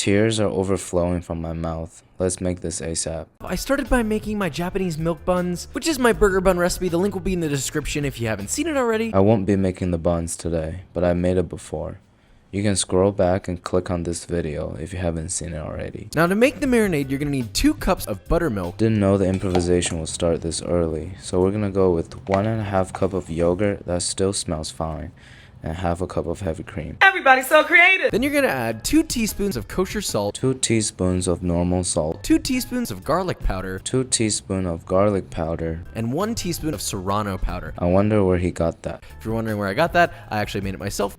Tears are overflowing from my mouth. Let's make this ASAP. I started by making my Japanese milk buns, which is my burger bun recipe. The link will be in the description if you haven't seen it already. I won't be making the buns today, but I made it before. You can scroll back and click on this video if you haven't seen it already. Now to make the marinade, you're gonna need 2 cups of buttermilk. Didn't know the improvisation would start this early, so we're gonna go with 1.5 cup of yogurt that still smells fine, and half a cup of heavy cream. Everybody's so creative. Then you're gonna add 2 teaspoons of kosher salt, 2 teaspoons of normal salt, 2 teaspoons of garlic powder, 2 teaspoons of garlic powder, and 1 teaspoon of serrano powder. I wonder where he got that. If you're wondering where I got that, I actually made it myself.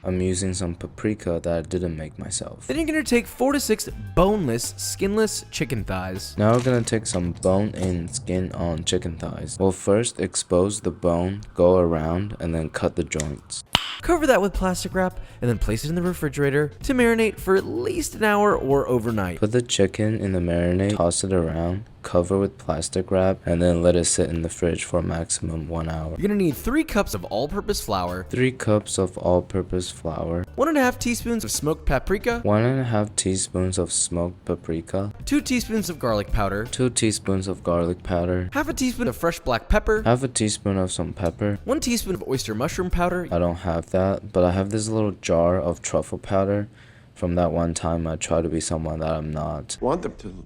I'm using some paprika that I didn't make myself. Then you're gonna take 4 to 6 boneless, skinless chicken thighs. Now we're gonna take some bone-in, skin-on chicken thighs. We'll first expose the bone, go around, and then cut the joints. Cover that with plastic wrap and then place it in the refrigerator to marinate for at least an hour or overnight. Put the chicken in the marinade, toss it around, cover with plastic wrap, and then let it sit in the fridge for a maximum 1 hour. You're gonna need 3 cups of all-purpose flour, 3 cups of all-purpose flour, 1.5 teaspoons of smoked paprika, 1.5 teaspoons of smoked paprika, 2 teaspoons of garlic powder, 2 teaspoons of garlic powder, half a teaspoon of fresh black pepper, half a teaspoon of some pepper. 1 teaspoon of oyster mushroom powder. I don't have that, but I have this little jar of truffle powder from that one time I tried to be someone that I'm not. Want them to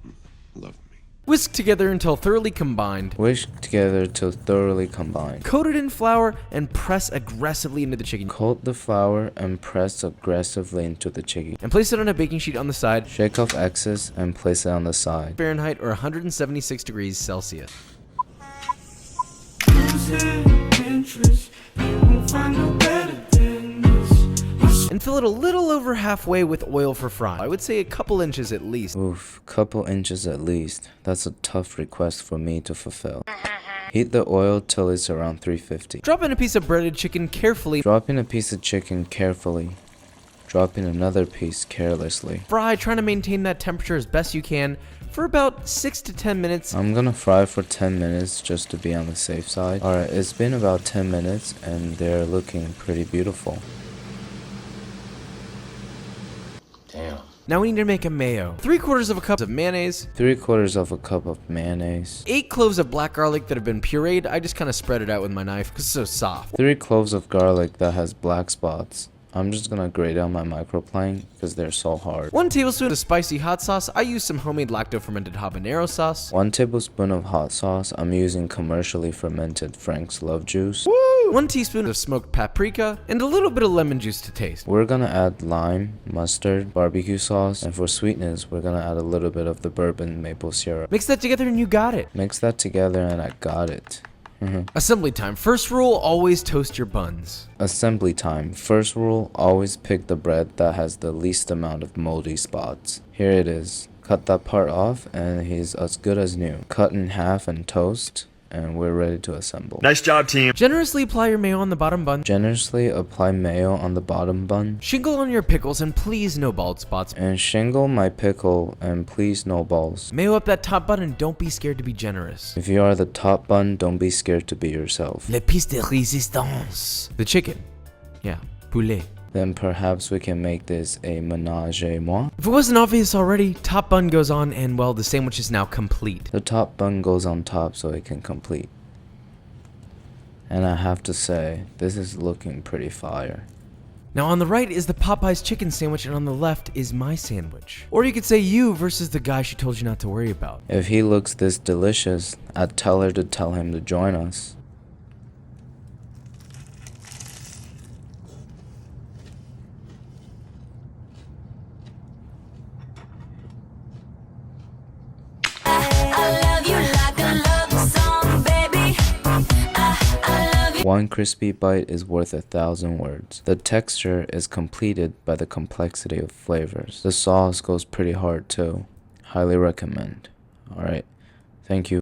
love me. Whisk together until thoroughly combined. Whisk together till thoroughly combined. Coat it in flour and press aggressively into the chicken. Coat the flour and press aggressively into the chicken. And place it on a baking sheet on the side, Shake off excess and place it on the side. Fahrenheit or 176 degrees Celsius. And fill it a little over halfway with oil for frying. I would say a couple inches at least. Oof, couple inches at least. That's a tough request for me to fulfill. Heat the oil till it's around 350. Drop in a piece of breaded chicken carefully. Drop in a piece of chicken carefully. Drop in another piece carelessly. Fry, trying to maintain that temperature as best you can for about 6 to 10 minutes. I'm gonna fry for 10 minutes just to be on the safe side. Alright, it's been about 10 minutes and they're looking pretty beautiful. Damn. Now we need to make a mayo. 3/4 of a cup of mayonnaise. 3/4 of a cup of mayonnaise. 8 cloves of black garlic that have been pureed. I just kind of spread it out with my knife because it's so soft. 3 cloves of garlic that has black spots. I'm just gonna grate on my microplane because they're so hard. 1 tablespoon of spicy hot sauce. I use some homemade lacto-fermented habanero sauce. 1 tablespoon of hot sauce. I'm using commercially fermented Frank's Love Juice. 1 teaspoon of smoked paprika, and a little bit of lemon juice to taste. We're gonna add lime, mustard, barbecue sauce, and for sweetness, we're gonna add a little bit of the bourbon maple syrup. Mix that together and you got it. Mix that together and I got it. Assembly time. First rule, always toast your buns. Assembly time. First rule, always pick the bread that has the least amount of moldy spots. Here it is. Cut that part off and he's as good as new. Cut in half and toast, and we're ready to assemble. Nice job, team. Generously apply your mayo on the bottom bun. Generously apply mayo on the bottom bun. Shingle on your pickles and please no bald spots. And shingle my pickle and please no balls. Mayo up that top bun and don't be scared to be generous. If you are the top bun, don't be scared to be yourself. Le piece de résistance. The chicken. Yeah, poulet. Then perhaps we can make this a ménage à moi. If it wasn't obvious already, top bun goes on and well, the sandwich is now complete. The top bun goes on top so it can complete. And I have to say, this is looking pretty fire. Now on the right is the Popeyes chicken sandwich and on the left is my sandwich. Or you could say you versus the guy she told you not to worry about. If he looks this delicious, I'd tell her to tell him to join us. One crispy bite is worth 1,000 words. The texture is completed by the complexity of flavors. The sauce goes pretty hard too. Highly recommend. Alright, thank you.